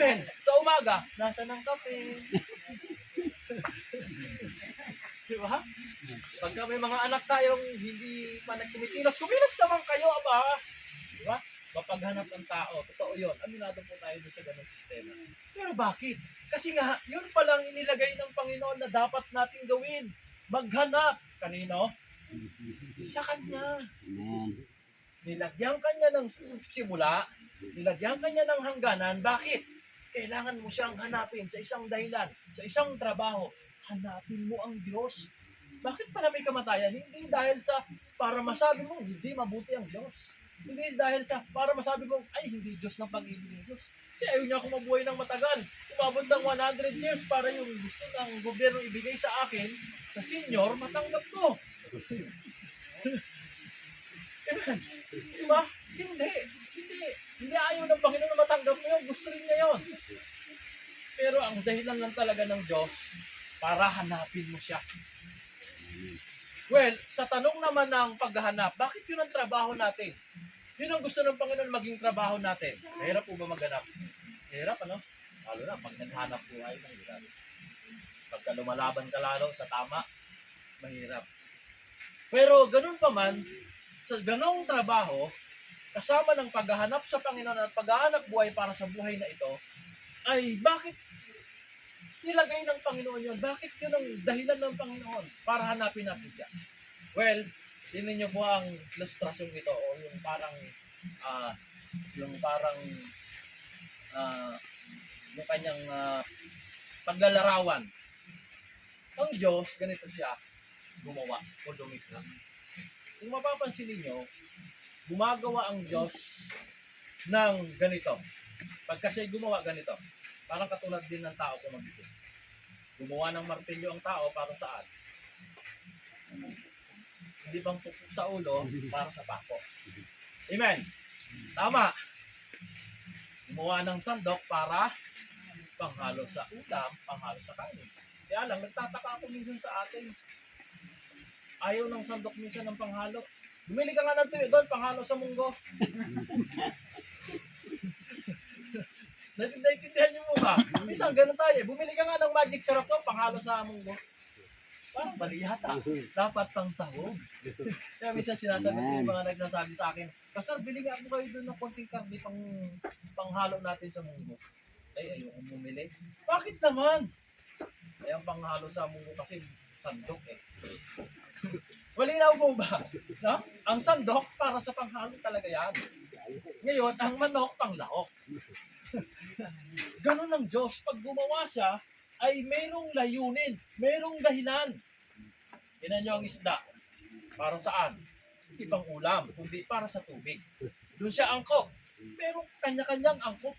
Amen. Sa umaga, nasa ng kape. Di ba? Pagka may mga anak tayong hindi pa nagkumikilos, kumilos naman kayo, aba. Di ba? Mapaghanap ng tao. Totoo yun. Aminado po tayo doon sa ganung sistema. Pero bakit? Kasi nga, yun palang inilagay ng Panginoon na dapat nating gawin. Maghanap. Kanino? Sa Kanya. Amen. Nilagyan Kanya ng simula. Nilagyan Kanya ng hangganan. Bakit? Kailangan mo siyang hanapin sa isang dahilan, sa isang trabaho. Hanapin mo ang Diyos. Bakit pala may kamatayan? Hindi dahil sa para masabi mo, hindi mabuti ang Diyos. Hindi dahil sa para masabi mo, ay hindi Diyos ng pag-ibig ng Diyos. Kasi ayaw niya akong mabuhay ng matagal. Umabot ng 100 years para yung gusto ng gobyerno ibigay sa akin, sa senior, matanggap ko. Diba? Hindi. Hindi ayaw ng Panginoon na matanggap mo yun. Gusto rin niya yun. Pero ang dahilan lang talaga ng Diyos para hanapin mo siya. Well, sa tanong naman ng paghahanap, bakit yun ang trabaho natin? Yun ang gusto ng Panginoon maging trabaho natin. Mahirap po ba maghanap? Mahirap, ano? Lalo na, pag naghanap buhay, mahirap. Pagka lumalaban ka lalo sa tama, mahirap. Pero ganun pa man, sa ganong trabaho, kasama ng paghahanap sa Panginoon at paghahanap buhay para sa buhay na ito, ay bakit nilagay ng Panginoon yun? Bakit yun ang dahilan ng Panginoon para hanapin natin siya? Well, tingnan niyo po ang ilustrasyong ito o yung parang yung kanyang paglalarawan. Ang Diyos, ganito siya gumawa o dumikta. Kung mapapansin niyo, gumagawa ang Diyos ng ganito. Pag kasi gumawa ganito, parang katulad din ng tao kung mag-isip. Gumawa ng martilyo ang tao para saan? Hindi bang pupok sa ulo para sa pako? Amen. Tama. Gumawa ng sandok para panghalo sa ulam, panghalo sa kanin. Kaya lang, nagtataka ako minsan sa atin. Ayaw ng sandok minsan ng panghalo. Bumili ka nga ng tuyo doon, panghalo sa munggo. Naintindihan niyo mo ba? Minsan ganun tayo. Bumili ka nga ng magic syrup doon, panghalo sa munggo. Parang bali yata. Dapat pang sahog. Kaya minsan sinasabi ko yung mga nagsasabi sa akin, Pastor, bili nga po kayo doon ng konting karne panghalo natin sa munggo. Ay, ayokong bumili. Bakit naman? Ay, ang panghalo sa munggo kasi sandok eh. Malinaw mo ba? No? Ang sandok para sa panghalo talaga yan. Ngayon, ang manok panglaok. Ganon ang Diyos. Pag gumawa siya, ay mayroong layunin, mayroong dahilan. Tingnan niyo ang isda. Para saan? Hindi pang ulam, kundi para sa tubig. Doon siya angkop. Pero kanya-kanyang angkop.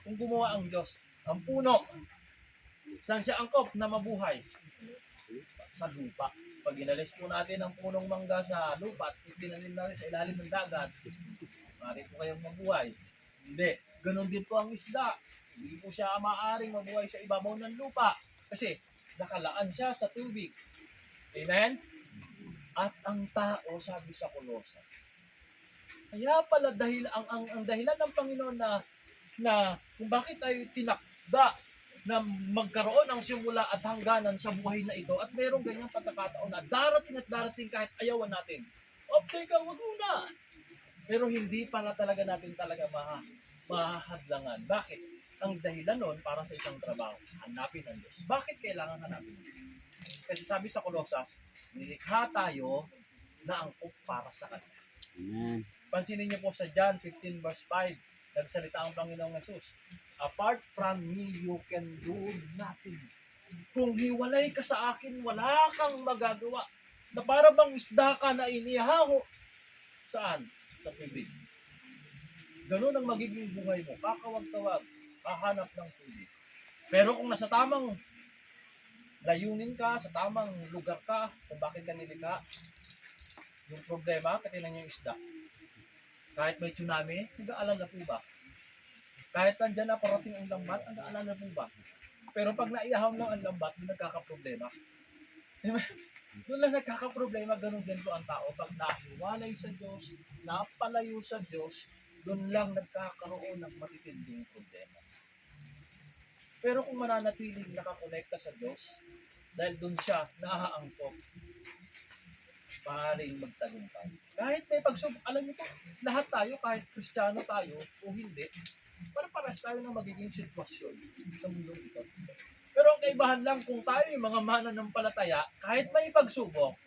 Kung gumawa ang Diyos, ang puno. Saan siya angkop na mabuhay? Sa lupa. Pag inalis po natin ang punong mangga sa lupa at itinanim natin sa ilalim ng dagat, maaari po kayong mabuhay. Hindi. Ganon din po ang isda. Hindi po siya maaaring mabuhay sa ibabaw ng lupa kasi nakalaan siya sa tubig. Amen? At ang tao, sabi sa Colossus, kaya pala dahil ang dahilan ng Panginoon na kung bakit tayo tinakda na magkaroon ng simula at hangganan sa buhay na ito at merong ganyang pagkakataon na darating kahit ayawan natin. Teka, wag muna. Pero hindi pala talaga natin mahahadlangan. Bakit? Ang dahilan nun para sa isang trabaho, hanapin ang Diyos. Bakit kailangan hanapin ang Diyos? Kasi sabi sa Colossus, nilikha tayo na angkop para sa Kanya. Amen. Pansinin niyo po sa John 15 verse 5, nagsalita ang Panginoong Jesus, apart from me, you can do nothing. Kung hiwalay ka sa akin, wala kang magagawa. Na para bang isda ka na inihaho. Saan? Sa tubig. Ganun ang magiging buhay mo. Kakawag-tawag. Hahanap ng tubig. Pero kung nasa tamang layunin ka, sa tamang lugar ka, kung bakit ka nilikha, yung problema, katilan yung isda. Kahit may tsunami, nag-aalala po ba? Kahit nandyan na parating ang lambat, nag-aalala po ba? Pero pag naiyahaw ng ang lambat, doon nagkakaproblema. Doon lang nagkakaproblema, ganun din po ang tao. Pag nahiwalay sa Diyos, napalayo sa Diyos, doon lang nagkakaroon ng matitinding problema. Pero kung mananatiling nakakonekta sa Diyos, dahil doon siya naaangkop, maaaring magtagumpay. Kahit may pagsubok, alam niyo po, lahat tayo, kahit Kristiyano tayo o hindi, para-paras tayo ng magiging sitwasyon sa mundo ito. Pero ang kaibahan lang kung tayo yung mga mananampalataya, kahit may pagsubok,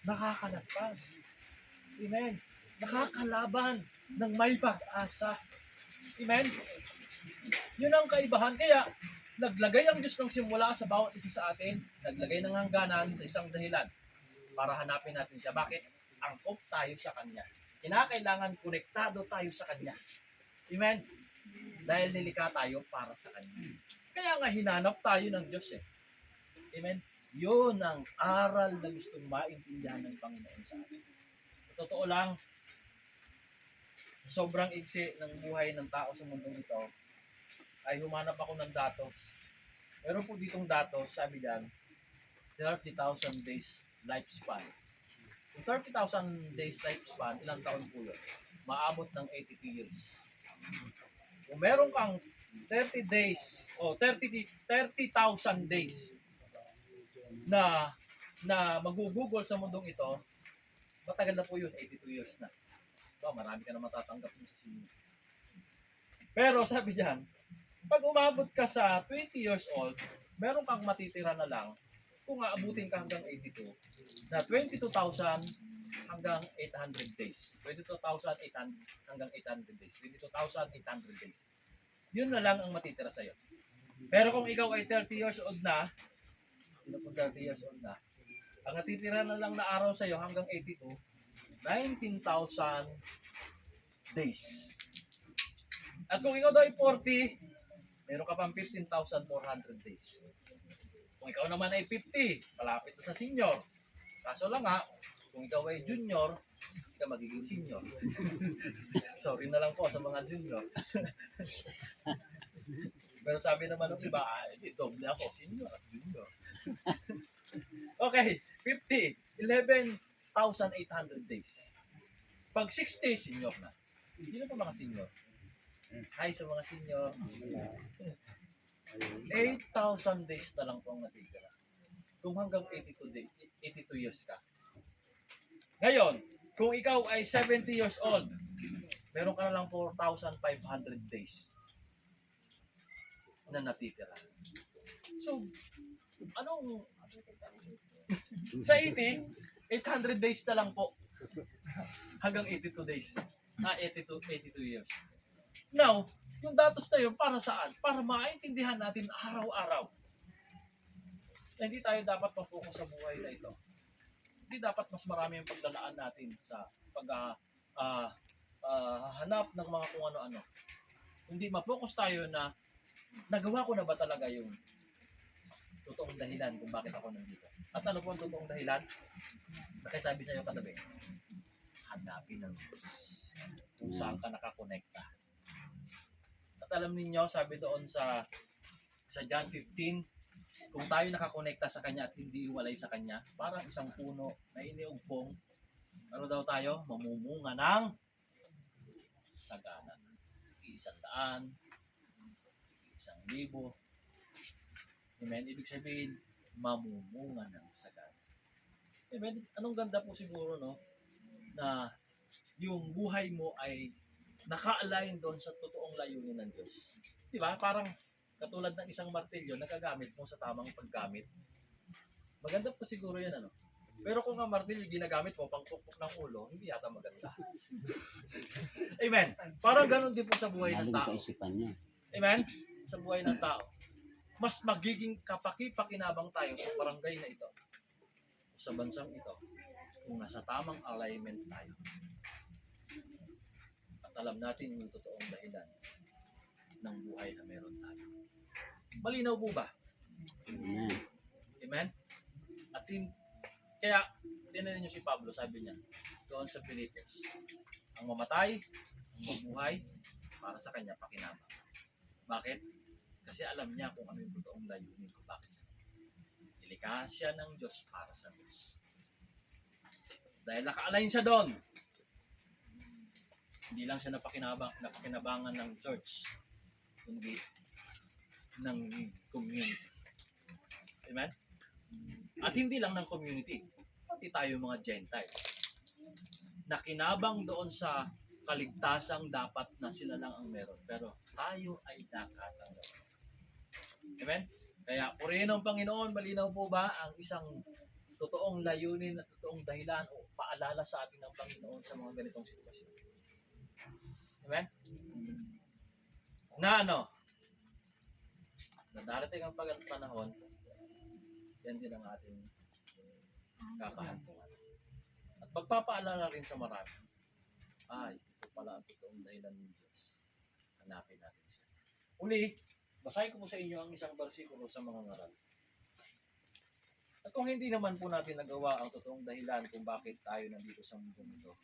nakakalagpas. Amen. Nakakalaban ng may pag-asa. Amen. Yun ang kaibahan. Kaya, naglagay ang Diyos ng simula sa bawat isa sa atin, naglagay ng hangganan sa isang dahilan para hanapin natin siya. Bakit? Angkop tayo sa Kanya. Kinakailangan konektado tayo sa Kanya. Amen? Dahil nilikha tayo para sa Kanya. Kaya nga hinanap tayo ng Diyos eh. Amen? Yun ang aral na gustong maintindihan ng Panginoon sa atin. Sa totoo lang, sa sobrang igsi ng buhay ng tao sa mundong ito, ay humanap ako ng datos. Meron po ditong datos, sabi diyan, 30,000 days lifespan. Yung 30,000 days lifespan, ilang taon po yun? Maabot ng 82 years. Kung meron kang 30 days o 30,000 days na magugugol sa mundong ito, matagal na po yun, 82 years na. So, marami ka na matatanggap mo sa senior. Pero sabi diyan, pag umabot ka sa 20 years old, meron kang matitira na lang kung aabutin ka hanggang 82 na 22,000 hanggang 800 days. 22,800 hanggang 800 days. 22,800 days. Yun na lang ang matitira sa'yo. Pero kung ikaw ay 30 years old na, sino po 30 years old na, ang natitira na lang na araw sa'yo hanggang 82, 19,000 days. At kung ikaw daw ay 40, meron ka pang 15,400 days. Kung ikaw naman ay 50, malapit na sa senior. Kaso lang nga, kung ikaw ay junior, hindi ka magiging senior. Sorry na lang po sa mga junior. Pero sabi naman ng iba, doble ako, senior at junior. Okay, 50, 11,800 days. Pag 60, senior na. Sino pa mga senior? Hi sa mga senior. 8,000 days na lang po ang natitira. Kung hanggang 82 years ka. Ngayon, kung ikaw ay 70 years old, meron ka na lang 4,500 days na natitira. So, anong sa 80, 800 days na lang po hanggang 82 days. 82 years. Now, yung datos na yun, para saan? Para maintindihan natin araw-araw. Hindi tayo dapat mag-focus sa buhay na ito. Hindi dapat mas marami yung paglalaan natin sa hanap ng mga kung ano-ano. Hindi ma-focus tayo na nagawa ko na ba talaga yung totoong dahilan kung bakit ako nandito. At ano po ang totoong dahilan? Nakisabi sa'yo katabi, hanapin ng Diyos kung saan ka nakakonekta. At alam niyo, sabi doon sa John 15, kung tayo nakakonekta sa Kanya at hindi iwalay sa Kanya, parang isang puno na iniugpong, ano daw tayo? Mamumunga ng sagana. 100, 1,000. Amen? Ibig sabihin, mamumunga ng sagana. Amen? Anong ganda po siguro, no? Na yung buhay mo ay naka-align doon sa totoong layunin ng Diyos. Di ba? Parang katulad ng isang martilyo, nagagamit mo sa tamang paggamit. Maganda po siguro yan, ano? Pero kung ang martilyo ginagamit mo pang pukpok ng ulo, hindi yata maganda. Amen? Parang ganun din po sa buhay ng tao. Amen? Sa buhay ng tao. Mas magiging kapaki-pakinabang tayo sa barangay na ito, sa bansang ito, kung nasa tamang alignment tayo. At alam natin yung totoong dahilan ng buhay na meron tayo. Malinaw po ba? Amen. Amen? At kaya, tinan niyo si Pablo, sabi niya, doon sa Philippines, ang mamatay, ang mabuhay, para sa kanya pakinabang. Bakit? Kasi alam niya kung ano yung totoong layunin ko. Bakit? Nilikha siya ng Diyos para sa Diyos. Dahil naka-align siya doon. Hindi lang siya napakinabangan ng church, kundi ng community. Amen? At hindi lang ng community, pati tayo mga Gentiles. Nakinabang doon sa kaligtasang dapat na sila lang ang meron. Pero tayo ay nakatanggap. Amen? Kaya purihin ang Panginoon, malinaw po ba ang isang totoong layunin at totoong dahilan o paalala sa atin ng Panginoon sa mga ganitong sitwasyon. Amen? Na ano? Na darating ang panahon, yan din ang ating kapahantungan. At pagpapaalala rin sa marami, ay, ito pala ang totoong dahilan ng Diyos. Hanapin natin siya. Uli, basahin ko po sa inyo ang isang bersikulo sa mga ngaral. At kung hindi naman po natin nagawa ang totoong dahilan kung bakit tayo nandito sa mundo ito,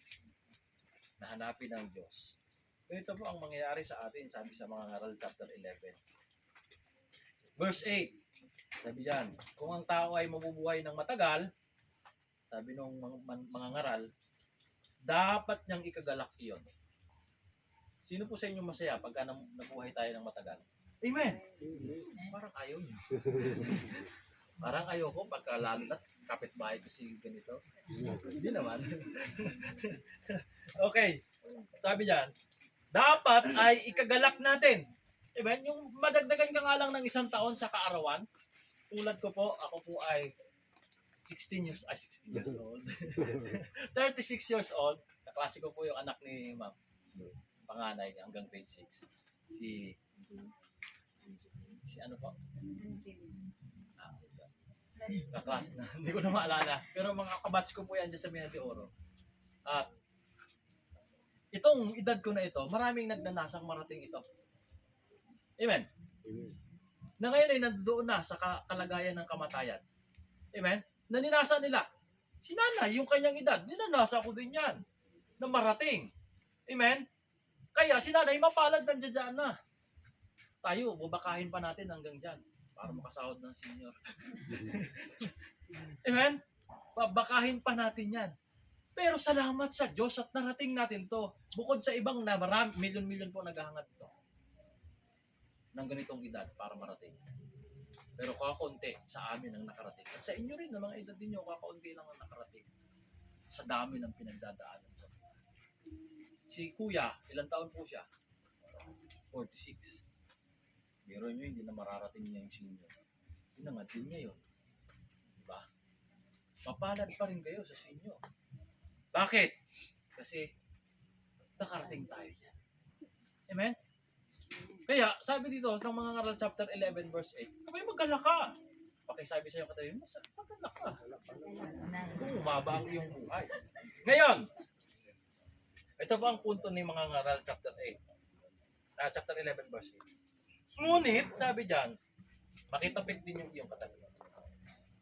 na hanapin ang Diyos. Ito po ang mangyayari sa atin, sabi sa mga ngaral chapter 11. Verse 8, sabi dyan, kung ang tao ay mabubuhay ng matagal, sabi nung mga ngaral, dapat niyang ikagalak iyon. Sino po sa inyo masaya pagka nabuhay tayo ng matagal? Amen! Parang ayaw niyo. Parang ayaw ko pagka lalo na kapitbahay ko si ganito. Hindi naman. Okay, sabi dyan, dapat ay ikagalak natin. Amen? Yung madagdagan ka nga lang ng 1 taon sa kaarawan, tulad ko po, ako po ay 16 years old. 36 years old. Kaklase ko po yung anak ni ma'am. Panganay hanggang grade 6. Si ano po? Kaklase na. Hindi ko na maalala. Pero mga kabats ko po yan dyan sa Minati Oro. At itong edad ko na ito, maraming nagnanasang marating ito. Amen? Na ngayon ay nandoon na sa kalagayan ng kamatayan. Amen? Naninasa nila. Si nanay, yung kanyang edad, ninanasa ko din yan. Na marating. Amen? Kaya si nanay, mapalad nandiyan na. Tayo, bubakahin pa natin hanggang dyan. Para makasahod ng senior. Amen? Babakahin pa natin yan. Pero salamat sa Diyos at narating natin to. Bukod sa ibang na marami, milyon-milyon po naghahangad ito. Ng ganitong edad para marating. Pero kakaunti sa amin ang nakarating. At sa inyo rin, na mga edad ninyo, kakaunti lang ang nakarating. Sa dami ng pinagdadaanan sa buhay. Si Kuya, ilang taon po siya? 46. Pero nyo, hindi na mararating niya yung senior. Hinangad din niya yun. Diba? Mapalad pa rin kayo sa senior. Bakit? Kasi nakarating tayo yan. Amen? Kaya, sabi dito, ng mga ngaral chapter 11 verse 8, sabay maggalak ka. Pakisabi sa'yo katabi, maggalak ka. Kung umaba ang iyong buhay. Ngayon, ito po ang punto ni mga ngaral chapter 8. Chapter 11 verse 8. Ngunit, sabi dyan, makitapik din yung iyong katabi.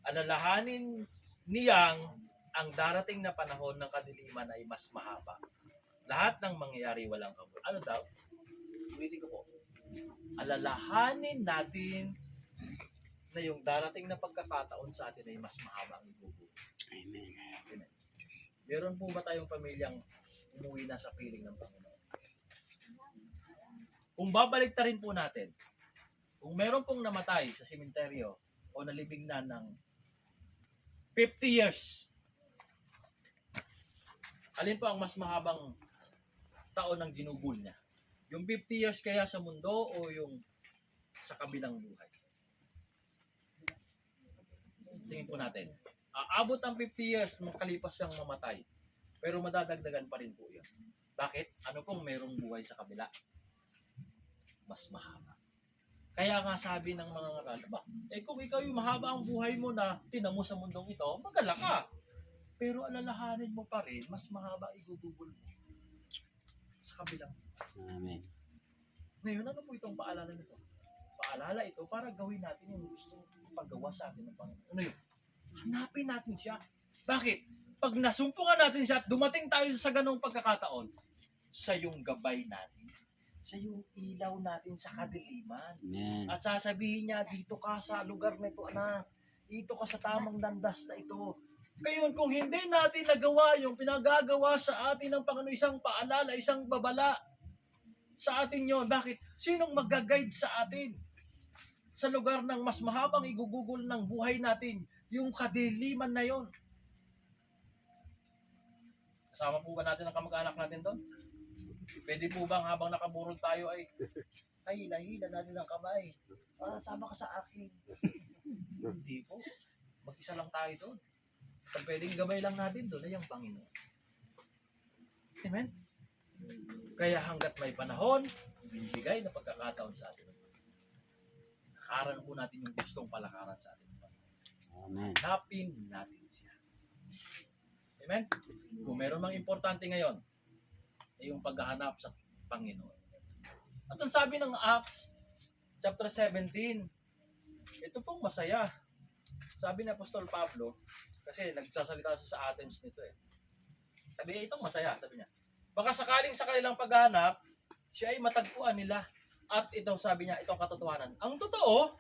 Alalahanin niyang ang darating na panahon ng kadiliman ay mas mahaba. Lahat ng mangyayari walang kabul. Ano daw? Ulitin ko po. Alalahanin natin na yung darating na pagkakataon sa atin ay mas mahaba ang ibubuhay. Amen. Amen. Meron po ba tayong pamilyang umuwi na sa piling ng Panginoon? Kung babalik ta rin po natin, kung meron pong namatay sa sementeryo o nalibing na ng 50 years, alin po ang mas mahabang taon ng ginugol niya? Yung 50 years kaya sa mundo o yung sa kabilang buhay? Tingin po natin. Aabot ang 50 years makalipas siyang mamatay. Pero madadagdagan pa rin po yun. Bakit? Ano pong merong buhay sa kabila? Mas mahaba. Kaya nga sabi ng mga ngaral, kung ikaw yung mahaba ang buhay mo na tinamo sa mundong ito, magala ka. Pero alalahanin mo pa rin, mas mahaba igugugol mo sa kabilang. Amen. Ngayon, ano po itong paalala nito? Paalala ito para gawin natin yung gusto ipagawa sa atin ng Panginoon. Ano yun? Hanapin natin siya. Bakit? Pag nasumpungan natin siya at dumating tayo sa ganong pagkakataon, siya yung gabay natin. Siya yung ilaw natin sa kadiliman. Amen. At sasabihin niya, dito ka sa lugar na ito, anak. Dito ka sa tamang landas na ito. Ngayon, kung hindi natin nagawa yung pinagagawa sa atin ng Panginoon, isang paalala, isang babala sa atin yon. Bakit? Sinong mag-guide sa atin? sa lugar ng mas mahabang igugugol ng buhay natin, yung kadiliman na yon. Kasama po ba natin ang kamag-anak natin doon? Pwede po bang habang nakaburol tayo ay hila natin ang kamay? Sama ka sa akin. Hindi po. Mag-isa lang tayo doon. Pag pwedeng gabay lang natin doon ay ang Panginoon. Amen? Kaya hanggat may panahon, binibigay na pagkakataon sa atin. Lakaran po natin yung gustong palakaran sa atin. Amen. Hanapin natin siya. Amen? Kung meron mang importante ngayon, ay yung paghahanap sa Panginoon. At ang sabi ng Acts, chapter 17, ito pong masaya. Sabi ni Apostol Pablo, kasi nagsasalita siya sa Athens nito eh. Sabi niya, itong masaya, sabi niya. Baka sakaling sa kanilang paghahanap, siya ay matagpuan nila. At ito sabi niya, itong katotohanan. Ang totoo,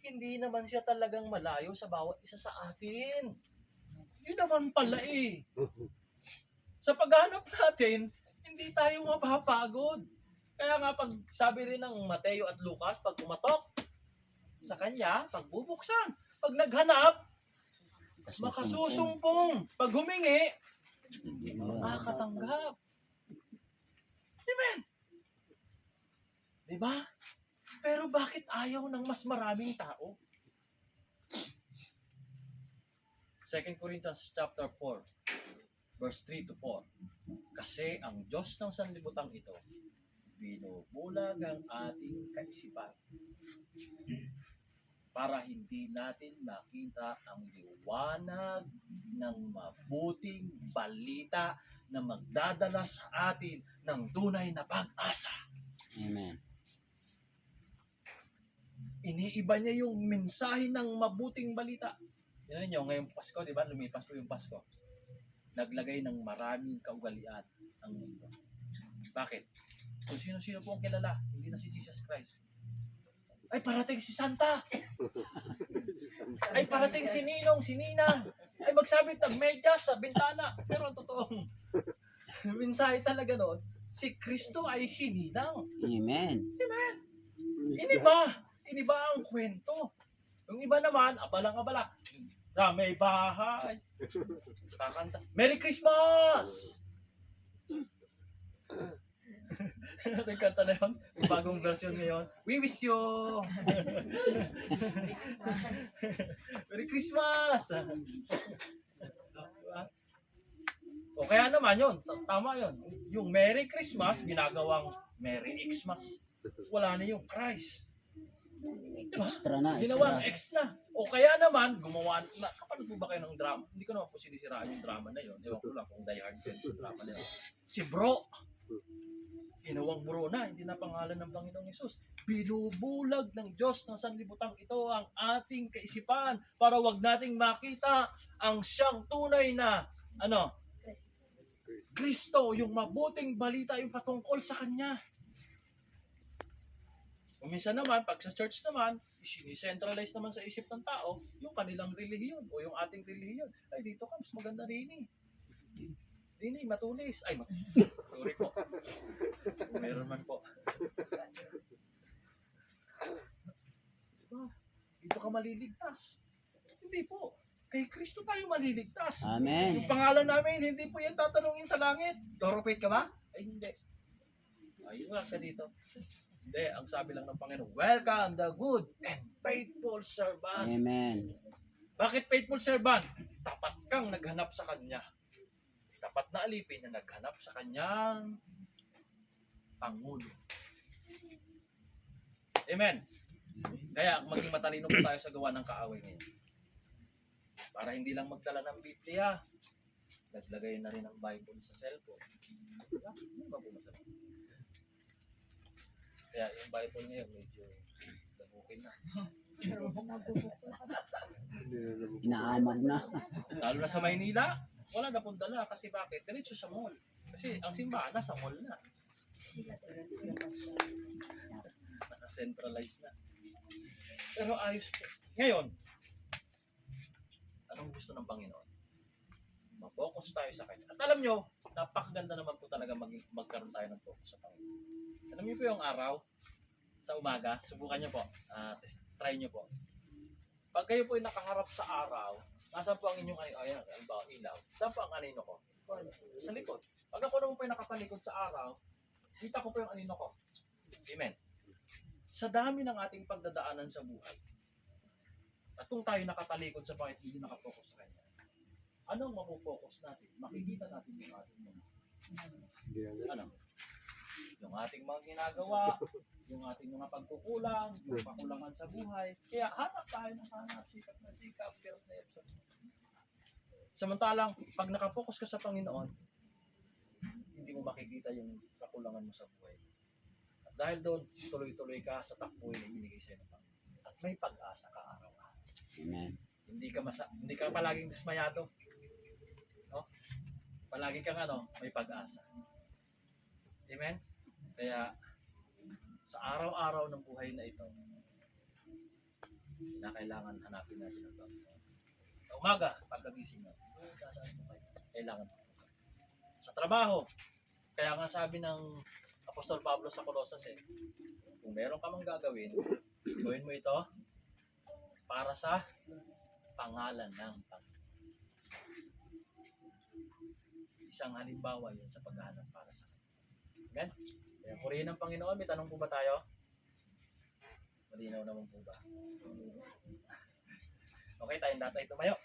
hindi naman siya talagang malayo sa bawat isa sa atin. Yun naman pala eh. Sa paghahanap natin, hindi tayo mapapagod. Kaya nga pag sabi rin ng Mateo at Lucas, pag umatok sa kanya, pag bubuksan, pag naghanap, makasusumpong. Pag humingi, makakatanggap. Amen. Diba? Pero bakit ayaw ng mas maraming tao? 2 Corinthians chapter 4, verse 3 to 4. Kasi ang Diyos ng sanlibutan ito, binubulag ang ating kaisipan para hindi natin makita ang liwanag ng mabuting balita na magdadala sa atin ng tunay na pag-asa. Amen. Iniiba niya yung mensahe ng mabuting balita. Yan nyo, ngayong Pasko, di ba? Lumipas po yung Pasko. Naglagay ng maraming kaugalian ang mundo. Bakit? Kung sino-sino po ang kilala, hindi na si Jesus Christ. Ay, parating si Santa! Ay, parating si Ninong, si Ninang! Ay, magsabit ng medyas sa bintana. Pero ang totoong mensahe talaga noon, si Kristo ay si Ninang. Amen. Amen! Iniba ang kwento. Yung iba naman, abala sa may bahay. Kakanta, Merry Christmas! Yung kanta na yun, yung bagong version ngayon, we wish you! Merry Christmas! O kaya naman yun, tama yun. Yung Merry Christmas, ginagawang Merry Xmas. Wala na yung Christ. Extra na. Ginawang extra. O kaya naman, gumawa na, kapanood po ba kayo ng drama? Hindi ko naman po sinisiraan yung drama na yun. Ewan ko lang kung die hard fans yung drama na yun. Si Bro. Ginawang Bro na, hindi na pangalan ng Panginoong Hesus. Binubulag ng Diyos ng sanlibutan ito ang ating kaisipan para wag nating makita ang siyang tunay na, Kristo, yung mabuting balita, yung patungkol sa Kanya. Kung minsan naman, pag sa church naman, sinicentralize naman sa isip ng tao, yung kanilang relihiyon o yung ating relihiyon. Ay, dito ka, mas maganda rin eh. Dini, matulis. Ay, matulis. Sorry po. Meron man po. Diba? Dito ka maliligtas. Hindi po. Kay Kristo tayo maliligtas. Amen. Yung pangalan namin, hindi po yan tatanungin sa langit. Toropate ka ba? Ay, hindi. Ayun lang ka dito. Hindi, ang sabi lang ng Panginoon, welcome the good and faithful servant. Amen. Bakit faithful servant? Tapat kang naghanap sa Kanya. Tapat na alipin na naghanap sa Kanyang Pangulo. Amen. Kaya maging matalino po tayo sa gawa ng kaaway ngayon. Para hindi lang magdala ng Biblia, naglagay na rin ang Bible sa cellphone. Ano ba po masarap? Kaya yung Bible ngayon medyo dabukin na. Inaamag na. Lalo na sa Maynila, wala na pong dala. Kasi bakit? Diretso sa mall. Kasi ang simbahan nasa mall na. Naka-centralize na. Pero ayos po. Ngayon, anong gusto ng Panginoon? Mag-focus tayo sa Kanya. At alam nyo, napakaganda naman po talaga magkaroon tayo ng focus sa Panginoon. Alam niyo po yung araw, sa umaga, subukan niyo po. Try nyo po. Pag kayo po ay nakaharap sa araw, nasaan po ang inyong ayan, ilaw? Saan po ang anino ko? Sa likod. Pag ako naman po ay nakatalikod sa araw, kita ko po yung anino ko. Amen. Sa dami ng ating pagdadaanan sa buhay, at kung tayo nakatalikod sa Panginoon, hindi nakapokus sa Kanya, anong mapopokus natin? Makikita natin yung ating mga ano? Yung ating mga ginagawa, yung ating mga pagkukulang, yung pakulangan sa buhay. Kaya hanap tayo ng hanap, sikap na sikap, pero na sa samantalang, pag nakapokus ka sa Panginoon, hindi mo makikita yung kakulangan mo sa buhay. At dahil doon, tuloy-tuloy ka sa takbuhin na binigay sa'yo ng Panginoon. At may pag-asa ka araw-araw. Amen. Hindi ka palaging dismayado. No? Palagi kang may pag-asa. Amen? Kaya, sa araw-araw ng buhay na ito, na kailangan hanapin natin ang Panginoon. Sa umaga, pagkagising mo, saan mo kayo? Kailangan mo. Sa trabaho, kaya nga sabi ng Apostol Pablo sa Colosas kung meron ka mang gagawin, gawin mo ito para sa pangalan ng Panginoon. Isang halimbawa yun sa paghahanap para sa Kanya. Amen? Kaya purihin ng Panginoon. May tanong po ba tayo? Malinaw naman po ba? Okay, tayong lahat ay tumayo.